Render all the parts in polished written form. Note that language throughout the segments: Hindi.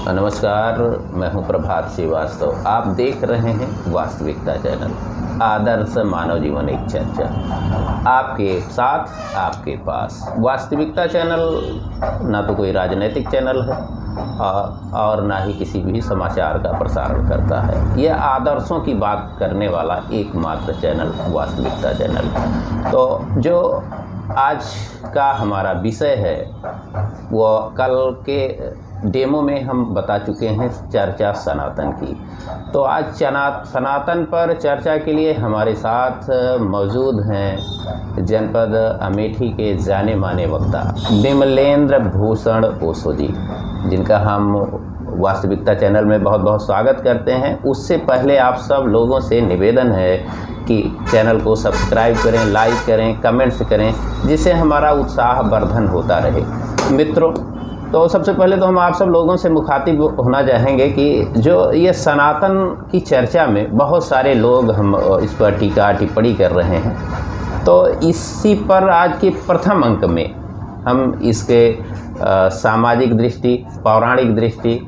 नमस्कार, मैं हूं प्रभात श्रीवास्तव। आप देख रहे हैं वास्तविकता चैनल, आदर्श मानव जीवन एक चर्चा। आपके साथ, आपके पास। वास्तविकता चैनल ना तो कोई राजनीतिक चैनल है और ना ही किसी भी समाचार का प्रसारण करता है। यह आदर्शों की बात करने वाला एकमात्र चैनल वास्तविकता चैनल। तो जो आज का हमारा विषय है वो कल के डेमो में हम बता चुके हैं, चर्चा सनातन की। तो आज सनातन पर चर्चा के लिए हमारे साथ मौजूद हैं जनपद अमेठी के जाने माने वक्ता विमलेंद्र भूषण ओशो जी, जिनका हम वास्तविकता चैनल में बहुत बहुत स्वागत करते हैं। उससे पहले आप सब लोगों से निवेदन है कि चैनल को सब्सक्राइब करें, लाइक करें, कमेंट्स करें, जिससे हमारा उत्साह वर्धन होता रहे। मित्रों, तो सबसे पहले तो हम आप सब लोगों से मुखातिब होना चाहेंगे कि जो ये सनातन की चर्चा में बहुत सारे लोग हम इस पर टीका टिप्पणी कर रहे हैं, तो इसी पर आज के प्रथम अंक में हम इसके सामाजिक दृष्टि, पौराणिक दृष्टि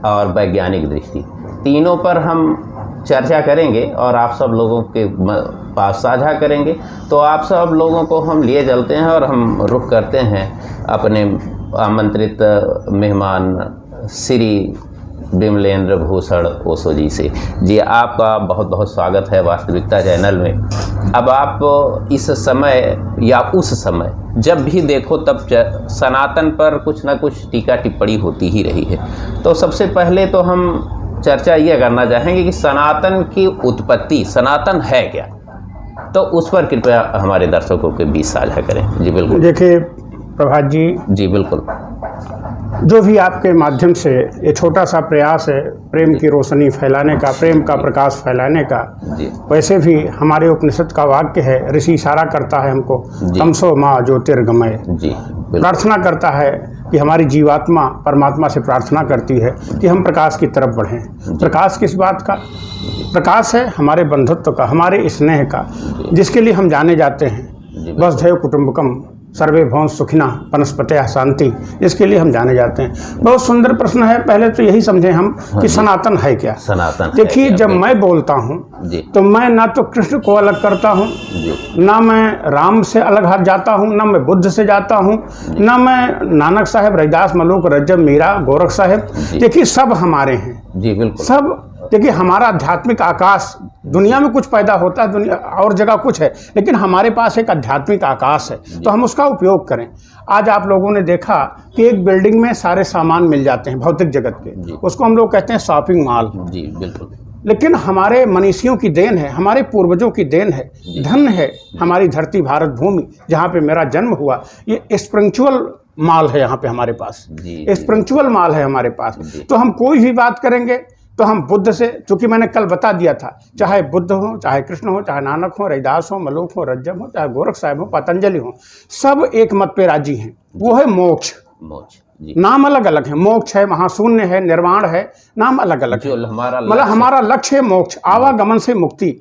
और वैज्ञानिक दृष्टि, तीनों पर हम चर्चा करेंगे और आप सब लोगों के पास साझा करेंगे। तो आप सब लोगों को हम लिए चलते हैं और हम रुख करते हैं अपने आमंत्रित मेहमान श्री विमलेंद्र भूषण ओशो जी से। जी, आपका बहुत बहुत स्वागत है वास्तविकता चैनल में। अब आप इस समय या उस समय जब भी देखो तब सनातन पर कुछ ना कुछ टीका टिप्पणी होती ही रही है। तो सबसे पहले तो हम चर्चा ये करना चाहेंगे कि सनातन की उत्पत्ति, सनातन है क्या, तो उस पर कृपया हमारे दर्शकों के बीच साझा करें। जी बिल्कुल। देखिए प्रभात जी बिल्कुल, जो भी आपके माध्यम से ये छोटा सा प्रयास है प्रेम की रोशनी फैलाने का, प्रेम का प्रकाश फैलाने का, वैसे भी हमारे उपनिषद का वाक्य है, ऋषि इशारा करता है हमको, तमसो माँ ज्योतिर्गमय। प्रार्थना करता है कि हमारी जीवात्मा परमात्मा से प्रार्थना करती है कि हम प्रकाश की तरफ बढ़ें। प्रकाश किस बात का? प्रकाश है हमारे बंधुत्व का, हमारे स्नेह का, जिसके लिए हम जाने जाते हैं। वसुधैव कुटुंबकम सर्वे भवन सुखिना वनस्पतयः शांति, इसके लिए हम जाने जाते हैं। बहुत सुंदर प्रश्न है। पहले तो यही समझें हम कि सनातन है क्या। सनातन देखिए, जब मैं बोलता हूँ तो मैं ना तो कृष्ण को अलग करता हूँ, ना मैं राम से अलग हट जाता हूँ, ना मैं बुद्ध से जाता हूँ, ना मैं नानक साहब, रैदास, मलूक, रज्जब, मीरा, गोरख साहब। देखिए, सब हमारे हैं। जी बिल्कुल। सब देखिए, हमारा आध्यात्मिक आकाश, दुनिया में कुछ पैदा होता है, दुनिया और जगह कुछ है, लेकिन हमारे पास एक आध्यात्मिक आकाश है, तो हम उसका उपयोग करें। आज आप लोगों ने देखा कि एक बिल्डिंग में सारे सामान मिल जाते हैं भौतिक जगत के, उसको हम लोग कहते हैं शॉपिंग मॉल। जी बिल्कुल। लेकिन हमारे मनीषियों की देन है, हमारे पूर्वजों की देन है, धन है हमारी धरती भारत भूमि, जहाँ पे मेरा जन्म हुआ। ये स्पिरिचुअल माल है यहाँ पे हमारे पास, स्पिरिचुअल माल है हमारे पास। तो हम कोई भी बात करेंगे तो हम बुद्ध से, चूँकि मैंने कल बता दिया था, चाहे बुद्ध हो, चाहे कृष्ण हो, चाहे नानक हो, रैदास हो, मलूक हो, रज्जब हो, चाहे गोरख साहब हो, पतंजलि हो, सब एक मत पे राजी हैं। वो है मोक्ष। नाम अलग अलग है। मोक्ष है, महाशून्य है, निर्वाण है, नाम अलग अलग है। मतलब हमारा लक्ष्य है मोक्ष, आवागमन से मुक्ति,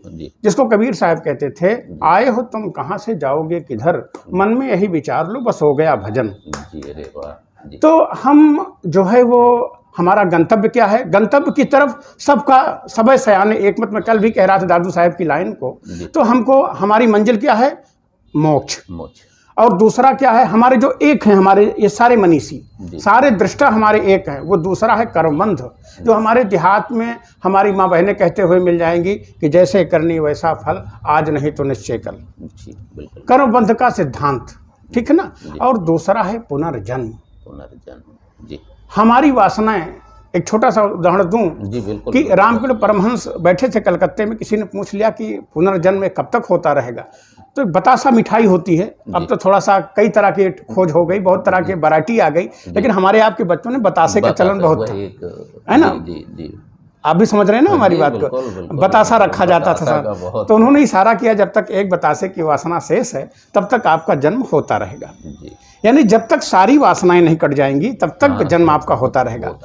जिसको कबीर साहब कहते थे, आए हो तुम कहाँ से जाओगे किधर, मन में यही विचार लो बस हो गया भजन। तो हम जो है वो, हमारा गंतव्य क्या है? गंतव्य की तरफ सबका सबे सयाने एक मत। मैं कल भी कह रहा था दादू साहब की लाइन को। तो हमको, हमारी मंजिल क्या है? मोक्ष। और दूसरा क्या है? हमारे जो एक हैं, हमारे ये सारे मनीषी, सारे दृष्टा हमारे एक हैं। वो दूसरा है कर्मबंध, जो हमारे देहात में हमारी माँ बहनें कहते हुए मिल जाएंगी कि जैसे करनी वैसा फल, आज नहीं तो निश्चय कल। कर्मबंध का सिद्धांत, ठीक है ना। और दूसरा है पुनर्जन्म। जी, हमारी वासनाएं, एक छोटा सा उदाहरण दूं कि रामकृष्ण परमहंस बैठे थे कलकत्ते में, किसी ने पूछ लिया कि पुनर्जन्म कब तक होता रहेगा। तो बतासा मिठाई होती है, अब तो थोड़ा सा कई तरह की खोज हो गई, बहुत तरह की वैरायटी आ गई, लेकिन हमारे आपके बच्चों ने बतासे का चलन बहुत था, है ना। आप भी समझ रहे हैं ना हमारी बात को। बतासा रखा जाता था, तो उन्होंने इशारा किया जब तक एक बतासे की वासना शेष है तब तक आपका जन्म होता रहेगा। यानी जब तक सारी वासनाएं नहीं कट जाएंगी तब तक जन्म आपका होता रहेगा।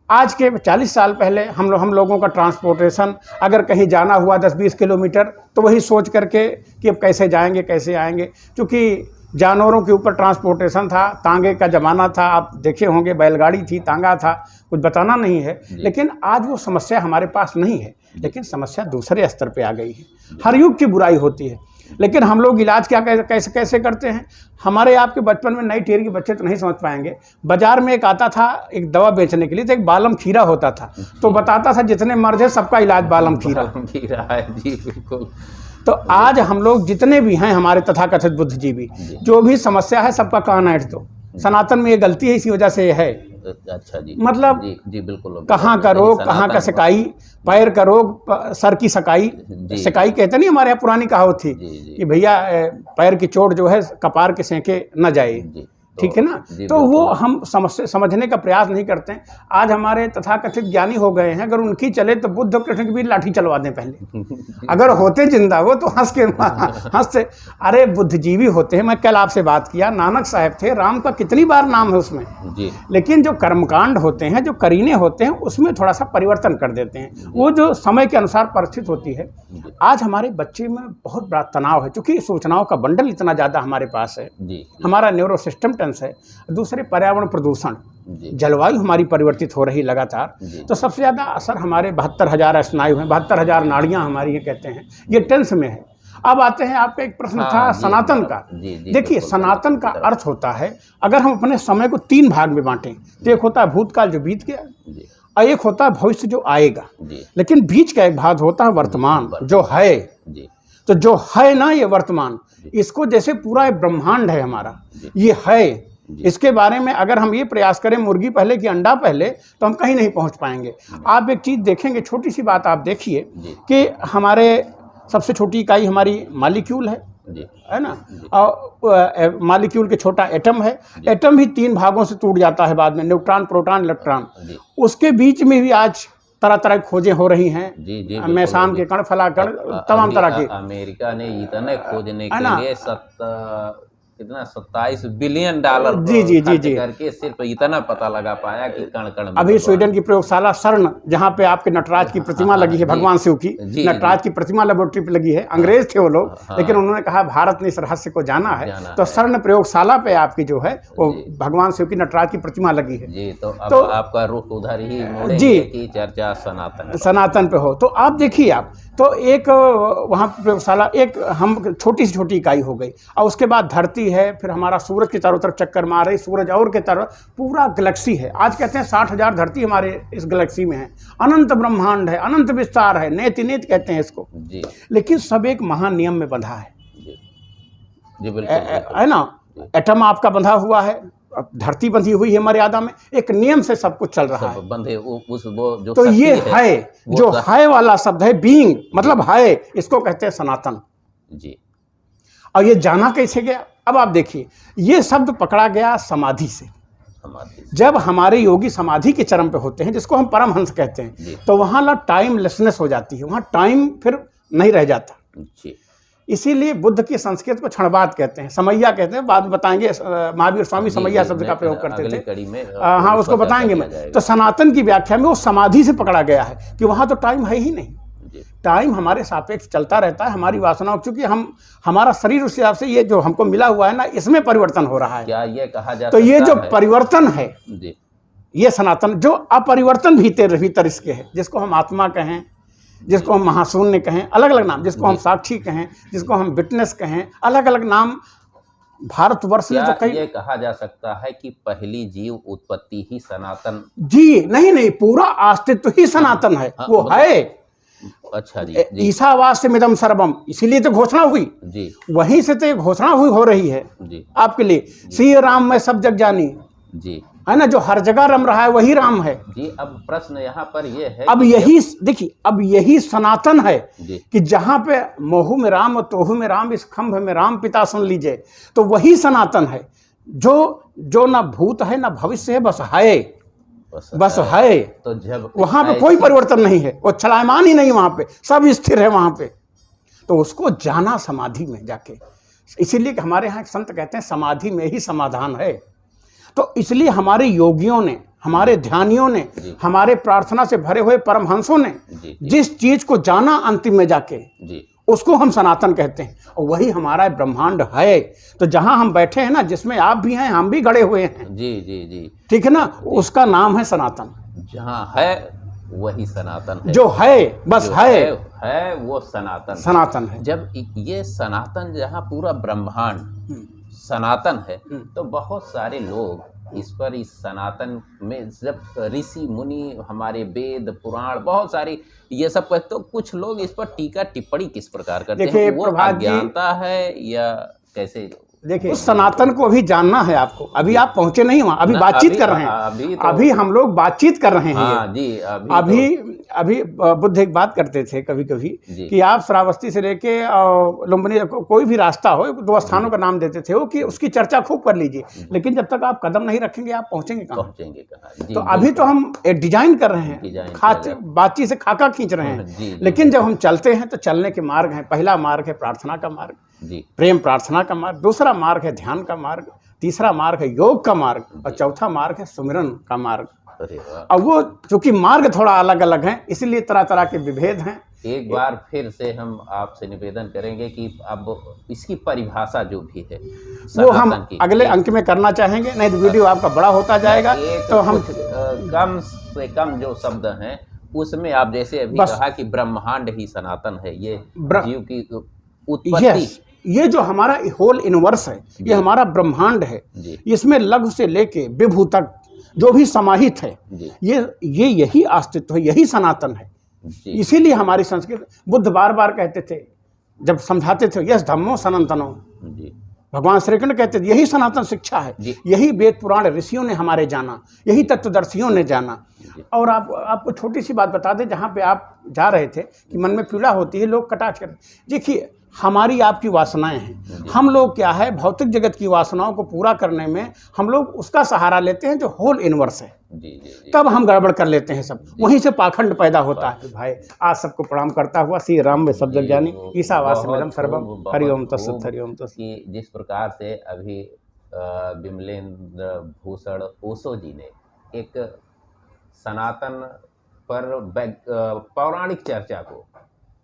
आज के 40 साल पहले हम लोगों का ट्रांसपोर्टेशन, अगर कहीं जाना हुआ 10-20 किलोमीटर, तो वही सोच करके कि अब कैसे जाएंगे कैसे आएंगे, क्योंकि जानवरों के ऊपर ट्रांसपोर्टेशन था, तांगे का ज़माना था, आप देखे होंगे, बैलगाड़ी थी, तांगा था, कुछ बताना नहीं है। लेकिन आज वो समस्या हमारे पास नहीं है, लेकिन समस्या दूसरे स्तर पे आ गई है। हर युग की बुराई होती है, लेकिन हम लोग इलाज क्या कैसे कैसे करते हैं। हमारे आपके बचपन में नई टेर के बच्चे तो नहीं समझ पाएंगे। बाजार में एक आता था एक दवा बेचने के लिए, तो एक बालम खीरा होता था, तो बताता था जितने मर्ज है सबका इलाज बालम खीरा है। जी बिल्कुल। तो आज हम लोग जितने भी हैं हमारे तथाकथित बुद्धिजीवी, जो भी समस्या है सबका कान ऐंठ दो। सनातन में ये गलती है, इसी वजह से ये है। अच्छा जी, मतलब जी बिल्कुल। कहाँ का रोग कहाँ का सिकाई, पैर का रोग सर की सकाई, सिकाई कहते नहीं, हमारे यहाँ पुरानी कहावत थी कि भैया पैर की चोट जो है कपार के सेंके न जाए, ठीक है ना। तो वो हम समझने का प्रयास नहीं करते हैं। आज हमारे तथाकथित ज्ञानी हो गए हैं, अगर उनकी चले तो बुद्ध कृष्ण की भी लाठी चलवा दें पहले। अगर होते जिंदा वो तो हंसते। अरे बुद्धिजीवी होते हैं। मैं कल आपसे बात किया, नानक साहब थे, राम का कितनी बार नाम है उसमें जी। लेकिन जो कर्मकांड होते हैं, जो करीने होते हैं, उसमें थोड़ा सा परिवर्तन कर देते हैं, वो जो समय के अनुसार परिस्थित होती है। आज हमारे बच्चे में बहुत बड़ा तनाव है, क्योंकि सूचनाओं का बंडल इतना ज़्यादा हमारे पास है जी। हमारा न्यूरो सिस्टम है, दूसरे पर्यावरण प्रदूषण, जलवायु हमारी परिवर्तित हो रही लगातार। तो सबसे ज़्यादा असर हमारे 72,000 स्नायु हैं, 72,000 नाड़ियाँ हमारी ये कहते हैं, ये टेंस में है। अब आते हैं, आपका एक प्रश्न था सनातन का। देखिए, सनातन का अर्थ होता है, अगर हम अपने समय को 3 भाग में बांटें, तो एक होता है भूतकाल जो बीत गया, और एक होता है भविष्य जो आएगा, लेकिन बीच का एक भाग होता है वर्तमान जो है। तो जो है ना, ये वर्तमान, इसको जैसे पूरा ब्रह्मांड है हमारा, ये है। इसके बारे में अगर हम ये प्रयास करें मुर्गी पहले कि अंडा पहले, तो हम कहीं नहीं पहुंच पाएंगे। आप एक चीज़ देखेंगे, छोटी सी बात आप देखिए कि हमारे सबसे छोटी इकाई हमारी मॉलिक्यूल है ना, और मॉलिक्यूल के छोटा एटम है। एटम भी 3 भागों से टूट जाता है बाद में, न्यूट्रॉन, प्रोटॉन, इलेक्ट्रॉन। उसके बीच में भी आज तरह तरह की खोजें हो रही हैं, मैसान के कण, फलाकण, तमाम तरह के। अमेरिका ने इतने खोजने के लिए कितना 27 बिलियन डॉलर करके सिर्फ इतना पता लगा पाया कि कण कण। अभी स्वीडन की प्रयोगशाला सर्न, जहाँ पे आपके नटराज की प्रतिमा लगी है, भगवान शिव की नटराज की प्रतिमा लेबोरेटरी पे लगी है। अंग्रेज थे वो लोग, लेकिन उन्होंने कहा भारत ने इस रहस्य को जाना है, तो सर्न प्रयोगशाला पे आपकी जो है वो भगवान शिव की नटराज की प्रतिमा लगी है जी। तो आपका रुख उधर ही जी की चर्चा सनातन पे हो। तो आप देखिए, आप तो एक वहाँ प्रयोगशाला, एक हम छोटी से छोटी इकाई हो गई, और उसके बाद धरती है, फिर हमारा सूरज के चारों तरफ चक्कर मार रही, सूरज और के तरफ पूरा गैलेक्सी है। आज कहते हैं 60,000 धरती हमारे इस गैलेक्सी में है, अनंत ब्रह्मांड है, अनंत विस्तार है, नेति नेति कहते हैं इसको जी। लेकिन सब एक महान नियम में बंधा है जी बिल्कुल, है ना। एटम आपका बंधा हुआ है, धरती बंधी हुई है मर्यादा में, एक नियम से सब कुछ चल रहा है, बंधे वो जो तो ये है जो है वाला शब्द है, बीइंग मतलब है, इसको कहते हैं सनातन जी। और ये जाना कैसे गया? अब आप देखिए, ये शब्द पकड़ा गया समाधि से। जब हमारे योगी समाधि के चरम पे होते हैं, जिसको हम परमहंस कहते हैं, तो वहाँ ला टाइमलेसनेस हो जाती है, वहाँ टाइम फिर नहीं रह जाता जी। इसीलिए बुद्ध की संस्कृत को क्षणवाद कहते हैं, समैया कहते हैं, बाद में बताएंगे। महावीर स्वामी समैया शब्द का प्रयोग करते थे, हाँ उसको बताएंगे मैं। तो सनातन की व्याख्या में वो समाधि से पकड़ा गया है कि वहाँ तो टाइम है ही नहीं, टाइम हमारे सापेक्ष चलता रहता है। हमारी वासनाओं, क्योंकि हमारा शरीर उस हिसाब से, ये जो हमको मिला हुआ है ना, इसमें परिवर्तन हो रहा है। क्या ये कहा जाता तो ये जो परिवर्तन है जी, ये सनातन, जो अपरिवर्तन भीतर इसके है, जिसको हम आत्मा कहें, जिसको हम महाशून्य कहें, अलग अलग नाम, जिसको हम साक्षी कहें, जिसको हम विटनेस कहें, अलग अलग नाम। भारतवर्ष में तो कई, ये कहा जा सकता है कि पहली जीव उत्पत्ति ही सनातन जी नहीं, पूरा अस्तित्व ही सनातन है, वो है। अच्छा जी, ईसावास से मिदम सर्वम, इसीलिए तो घोषणा हुई जी, वहीं से तो घोषणा हो रही है जी आपके लिए। श्री राम मैं सब जग जानी जी, है ना, जो हर जगह रम रहा है वही राम है जी। अब प्रश्न यहाँ पर ये है, अब यही देखिए, अब यही सनातन है कि जहाँ पे मोहू में राम और तोहू में राम, इस खंभ में राम पिता सुन लीजिए, तो वही सनातन है जो ना भूत है ना भविष्य है, बस है। तो जब वहां पे कोई परिवर्तन नहीं है, वो चलायमान ही नहीं, वहां पे सब स्थिर है वहां पे। तो उसको जाना समाधि में जाके, इसीलिए कि हमारे यहाँ एक संत कहते हैं समाधि में ही समाधान है। तो इसलिए हमारे योगियों ने, हमारे ध्यानियों ने, हमारे प्रार्थना से भरे हुए परमहंसों ने जिस चीज को जाना अंतिम में जाके, उसको हम सनातन कहते हैं, और वही हमारा ब्रह्मांड है। तो जहां हम बैठे हैं ना, जिसमें आप भी हैं, हम भी गड़े हुए हैं, जी जी जी, ठीक है ना, उसका नाम है सनातन। जहाँ है वही सनातन है, जो है बस जो है वो सनातन सनातन है। जब ये सनातन, जहाँ पूरा ब्रह्मांड सनातन है, तो बहुत सारे लोग इस पर, इस सनातन में जब ऋषि मुनि, हमारे वेद पुराण बहुत सारी ये सब कहते, तो कुछ लोग इस पर टीका टिप्पणी किस प्रकार करते हैं? वो अज्ञानता है या कैसे? देखिए, उस सनातन को अभी जानना है आपको। अभी आप पहुंचे नहीं वहां, अभी बातचीत कर रहे हैं, अभी हम लोग बातचीत कर रहे हैं। हाँ जी, अभी बुद्ध एक बात करते थे कभी कभी कि आप श्रावस्ती से लेके लुम्बिनी कोई भी रास्ता हो, 2 स्थानों का नाम देते थे वो, कि उसकी चर्चा खूब कर लीजिए, लेकिन जब तक आप कदम नहीं रखेंगे आप पहुंचेंगे कहाँ? तो अभी तो हम डिजाइन कर रहे हैं, बातचीत से खाका खींच रहे हैं, लेकिन जब हम चलते हैं तो चलने के मार्ग हैं। पहला मार्ग है प्रार्थना का मार्ग, प्रेम प्रार्थना का मार्ग, दूसरा मार्ग है ध्यान का मार्ग, तीसरा मार्ग है योग का मार्ग, और चौथा मार्ग है सुमिरन का मार्ग। अब वो चूंकि मार्ग थोड़ा अलग अलग हैं, इसलिए तरह तरह के विभेद हैं। एक बार फिर से हम आपसे निवेदन करेंगे कि अब इसकी परिभाषा जो भी है वो हम अगले अंक में करना चाहेंगे, नहीं तो वीडियो आपका बड़ा होता जाएगा। तो हम कम से कम जो शब्द हैं उसमें आप जैसे अभी कहा कि ब्रह्मांड ही सनातन है, ये जीव की उत्पत्ति, ये जो हमारा होल यूनिवर्स है, ये हमारा ब्रह्मांड है, इसमें लघु से लेके विभू तक जो भी समाहित है, ये यही अस्तित्व है, यही सनातन है। इसीलिए हमारी संस्कृति, बुद्ध बार बार कहते थे जब समझाते थे, यस धम्मो सनातनो, भगवान श्री कृष्ण कहते थे यही सनातन शिक्षा है, यही वेद पुराण ऋषियों ने हमारे जाना, यही तत्वदर्शियों ने जाना। और आपको छोटी सी बात बता दें, जहाँ पे आप जा रहे थे कि मन में पीड़ा होती है, लोग कटाक्ष करते, देखिए हमारी आपकी वासनाएं हैं, हम लोग क्या है, भौतिक जगत की वासनाओं को पूरा करने में हम लोग उसका सहारा लेते हैं जो होल यूनिवर्स है, तब हम गड़बड़ कर लेते हैं सब, वहीं से पाखंड पैदा होता है। भाई आज सबको प्रणाम करता हुआ श्री राम में शब्द ज्ञानी ईशावास्यमिदं सर्वम हरिओम तत्सत हरिओम तत्सत। कि जिस प्रकार से अभी विमलेंद्र भूषण ओशो जी ने एक सनातन पर पौराणिक चर्चा को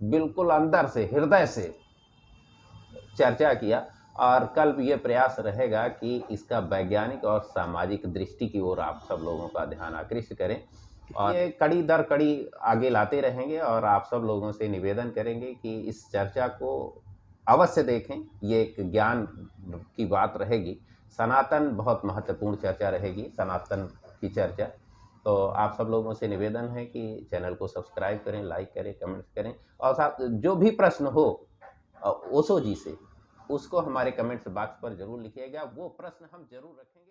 बिल्कुल अंदर से, हृदय से चर्चा किया, और कल ये प्रयास रहेगा कि इसका वैज्ञानिक और सामाजिक दृष्टि की ओर आप सब लोगों का ध्यान आकृष्ट करें, और ये कड़ी दर कड़ी आगे लाते रहेंगे। और आप सब लोगों से निवेदन करेंगे कि इस चर्चा को अवश्य देखें, ये एक ज्ञान की बात रहेगी। सनातन बहुत महत्वपूर्ण चर्चा रहेगी, सनातन की चर्चा। तो आप सब लोगों से निवेदन है कि चैनल को सब्सक्राइब करें, लाइक करें, कमेंट्स करें, और साथ जो भी प्रश्न हो ओशो जी से, उसको हमारे कमेंट्स बॉक्स पर जरूर लिखिएगा, वो प्रश्न हम जरूर रखेंगे।